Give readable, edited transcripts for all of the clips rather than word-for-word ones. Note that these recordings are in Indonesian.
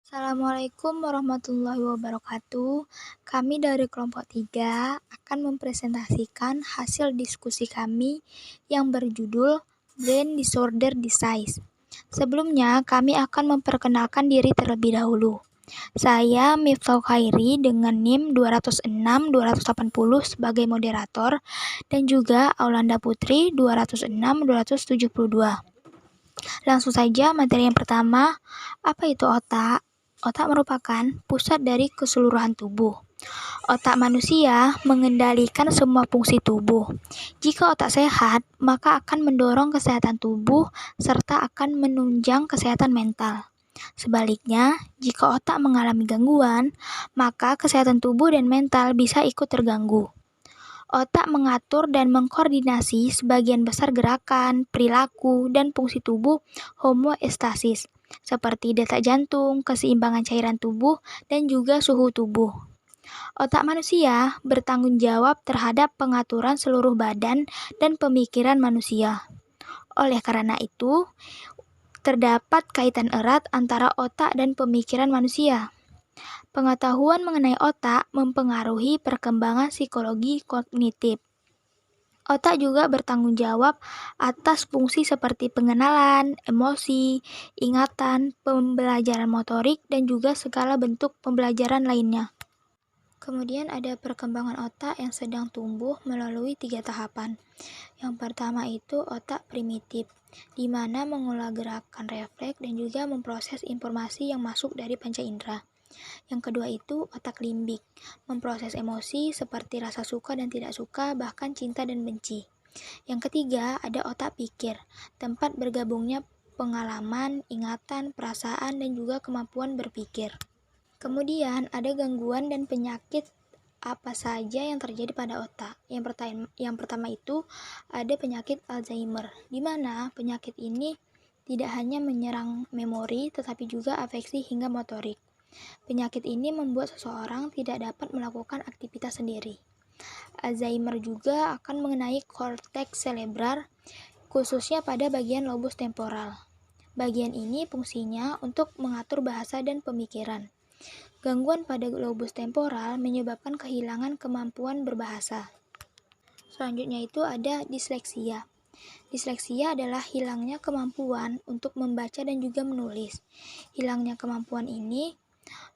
Assalamualaikum warahmatullahi wabarakatuh. Kami dari kelompok 3 akan mempresentasikan hasil diskusi kami yang berjudul Brain Disorder Disease. Sebelumnya, kami akan memperkenalkan diri terlebih dahulu. Saya Miftah Khairi dengan NIM 206-280 sebagai moderator dan juga Aulanda Putri 206-272. Langsung saja materi yang pertama, apa itu otak? Otak merupakan pusat dari keseluruhan tubuh. Otak manusia mengendalikan semua fungsi tubuh. Jika otak sehat, maka akan mendorong kesehatan tubuh serta akan menunjang kesehatan mental. Sebaliknya, jika otak mengalami gangguan, maka kesehatan tubuh dan mental bisa ikut terganggu. Otak mengatur dan mengkoordinasi sebagian besar gerakan, perilaku, dan fungsi tubuh homeostasis, seperti detak jantung, keseimbangan cairan tubuh, dan juga suhu tubuh. Otak manusia bertanggung jawab terhadap pengaturan seluruh badan dan pemikiran manusia. Oleh karena itu, terdapat kaitan erat antara otak dan pemikiran manusia. Pengetahuan mengenai otak mempengaruhi perkembangan psikologi kognitif. Otak juga bertanggung jawab atas fungsi seperti pengenalan, emosi, ingatan, pembelajaran motorik, dan juga segala bentuk pembelajaran lainnya. Kemudian ada perkembangan otak yang sedang tumbuh melalui 3 tahapan. Yang pertama itu otak primitif, di mana mengolah gerakan refleks dan juga memproses informasi yang masuk dari panca indera. Yang kedua itu otak limbik, memproses emosi seperti rasa suka dan tidak suka, bahkan cinta dan benci. Yang ketiga ada otak pikir, tempat bergabungnya pengalaman, ingatan, perasaan, dan juga kemampuan berpikir. Kemudian ada gangguan dan penyakit apa saja yang terjadi pada otak. Yang pertama itu ada penyakit Alzheimer, di mana penyakit ini tidak hanya menyerang memori, tetapi juga afeksi hingga motorik. Penyakit ini membuat seseorang tidak dapat melakukan aktivitas sendiri. Alzheimer juga akan mengenai korteks cerebral, khususnya pada bagian lobus temporal. Bagian ini fungsinya untuk mengatur bahasa dan pemikiran. Gangguan pada lobus temporal menyebabkan kehilangan kemampuan berbahasa. Selanjutnya itu ada disleksia. Disleksia adalah hilangnya kemampuan untuk membaca dan juga menulis. Hilangnya kemampuan ini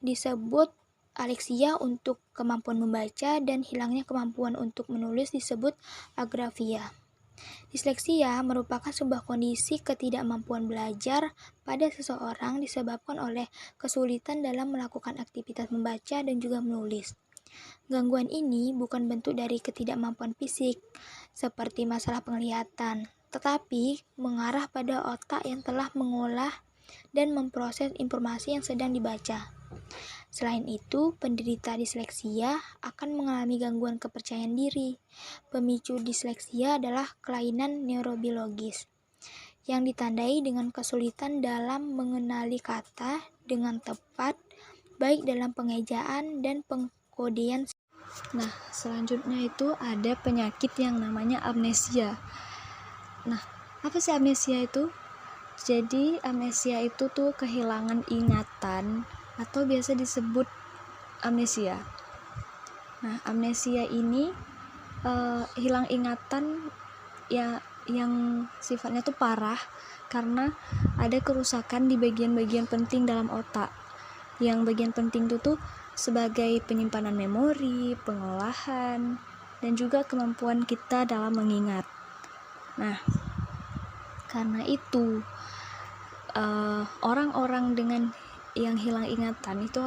disebut aleksia untuk kemampuan membaca dan hilangnya kemampuan untuk menulis disebut agrafia. Disleksia merupakan sebuah kondisi ketidakmampuan belajar pada seseorang disebabkan oleh kesulitan dalam melakukan aktivitas membaca dan juga menulis. Gangguan ini bukan bentuk dari ketidakmampuan fisik, seperti masalah penglihatan, tetapi mengarah pada otak yang telah mengolah dan memproses informasi yang sedang dibaca. Selain itu, penderita disleksia akan mengalami gangguan kepercayaan diri. Pemicu disleksia adalah kelainan neurobiologis yang ditandai dengan kesulitan dalam mengenali kata dengan tepat, baik dalam pengejaan dan pengkodean. Nah, selanjutnya itu ada penyakit yang namanya amnesia. Nah, apa sih amnesia itu? Jadi, amnesia itu tuh kehilangan ingatan atau biasa disebut amnesia. Nah, amnesia ini hilang ingatan ya yang sifatnya tuh parah karena ada kerusakan di bagian-bagian penting dalam otak. Yang bagian penting itu tuh sebagai penyimpanan memori, pengolahan, dan juga kemampuan kita dalam mengingat. Nah, karena itu orang-orang dengan yang hilang ingatan itu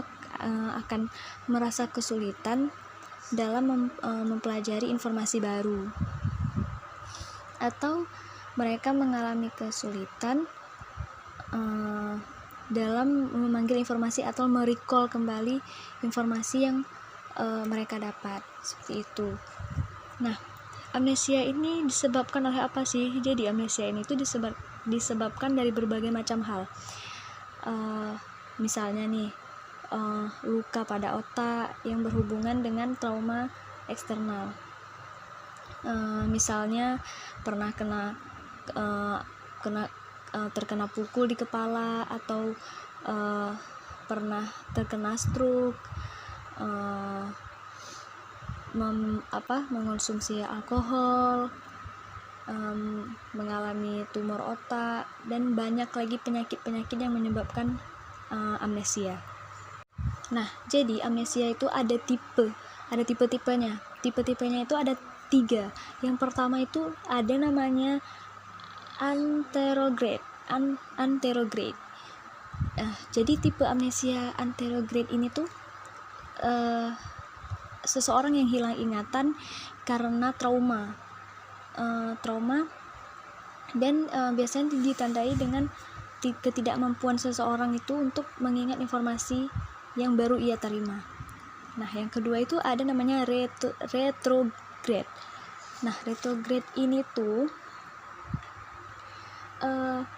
akan merasa kesulitan dalam mempelajari informasi baru, atau mereka mengalami kesulitan dalam memanggil informasi atau merecall kembali informasi yang mereka dapat, seperti itu. Nah, amnesia ini disebabkan oleh apa sih? Jadi amnesia ini tuh disebabkan dari berbagai macam hal. Misalnya nih, luka pada otak yang berhubungan dengan trauma eksternal. Misalnya pernah terkena pukul di kepala, atau pernah terkena stroke, mengonsumsi alkohol, mengalami tumor otak, dan banyak lagi penyakit-penyakit yang menyebabkan amnesia. Nah, jadi amnesia itu ada tipe-tipenya. Tipe-tipenya itu ada 3. Yang pertama itu ada namanya anterograde. Jadi tipe amnesia anterograde ini tuh seseorang yang hilang ingatan karena trauma dan biasanya ditandai dengan ketidakmampuan seseorang itu untuk mengingat informasi yang baru ia terima. Nah, yang kedua itu ada namanya retrograde. Nah, retrograde ini tuh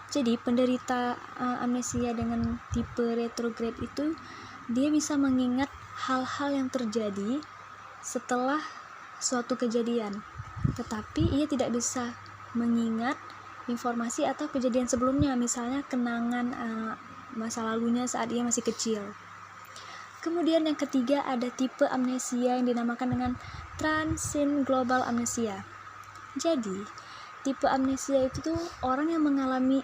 jadi penderita amnesia dengan tipe retrograde itu dia bisa mengingat hal-hal yang terjadi setelah suatu kejadian, tetapi ia tidak bisa mengingat informasi atau kejadian sebelumnya, misalnya kenangan masa lalunya saat ia masih kecil. Kemudian yang ketiga ada tipe amnesia yang dinamakan dengan transient global amnesia. Jadi tipe amnesia itu tuh orang yang mengalami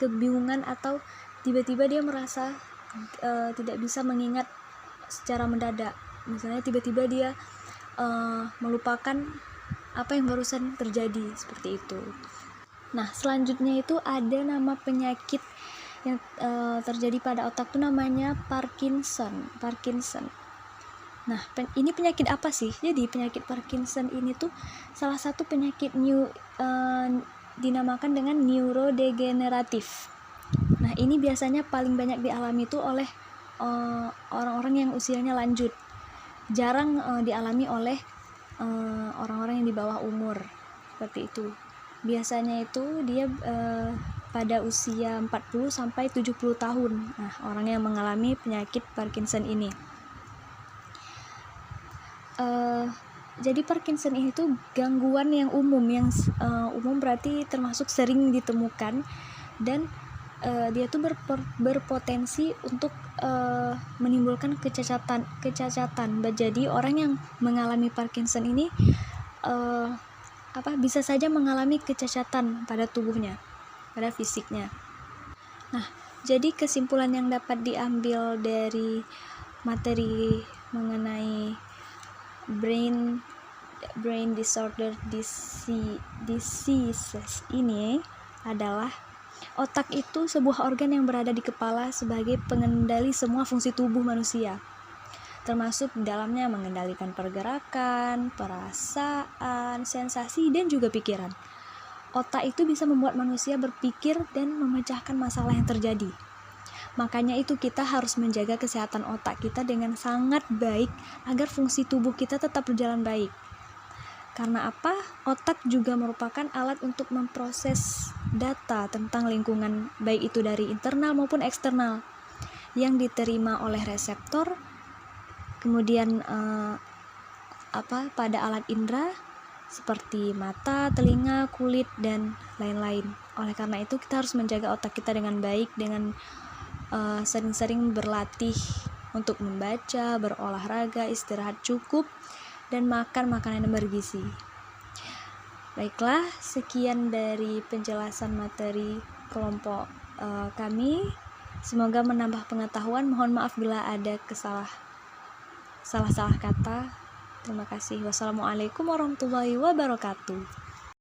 kebingungan atau tiba-tiba dia merasa tidak bisa mengingat secara mendadak. Misalnya tiba-tiba dia melupakan apa yang barusan terjadi, seperti itu. Nah, selanjutnya itu ada nama penyakit yang terjadi pada otak itu namanya Parkinson. Nah, ini penyakit apa sih? Jadi penyakit Parkinson ini tuh salah satu penyakit dinamakan dengan neurodegeneratif. Nah, ini biasanya paling banyak dialami itu oleh orang-orang yang usianya lanjut. Jarang dialami oleh orang-orang yang di bawah umur, seperti itu. Biasanya itu dia pada usia 40 sampai 70 tahun. Nah, orang yang mengalami penyakit Parkinson ini. Jadi Parkinson ini tuh gangguan yang umum berarti termasuk sering ditemukan, dan dia tuh berpotensi untuk menimbulkan kecacatan. Jadi orang yang mengalami Parkinson ini bisa saja mengalami kecacatan pada tubuhnya, pada fisiknya. Nah, jadi kesimpulan yang dapat diambil dari materi mengenai brain disorder diseases ini adalah otak itu sebuah organ yang berada di kepala sebagai pengendali semua fungsi tubuh manusia, termasuk di dalamnya mengendalikan pergerakan, perasaan, sensasi, dan juga pikiran. Otak itu bisa membuat manusia berpikir dan memecahkan masalah yang terjadi. Makanya itu kita harus menjaga kesehatan otak kita dengan sangat baik agar fungsi tubuh kita tetap berjalan baik. Karena apa? Otak juga merupakan alat untuk memproses data tentang lingkungan, baik itu dari internal maupun eksternal, yang diterima oleh reseptor, kemudian pada alat indera seperti mata, telinga, kulit, dan lain-lain. Oleh karena itu kita harus menjaga otak kita dengan baik dengan sering-sering berlatih untuk membaca, berolahraga, istirahat cukup, dan makan makanan yang bergizi. Baiklah, sekian dari penjelasan materi kelompok kami. Semoga menambah pengetahuan. Mohon maaf bila ada salah kata. Terima kasih. Wassalamualaikum warahmatullahi wabarakatuh.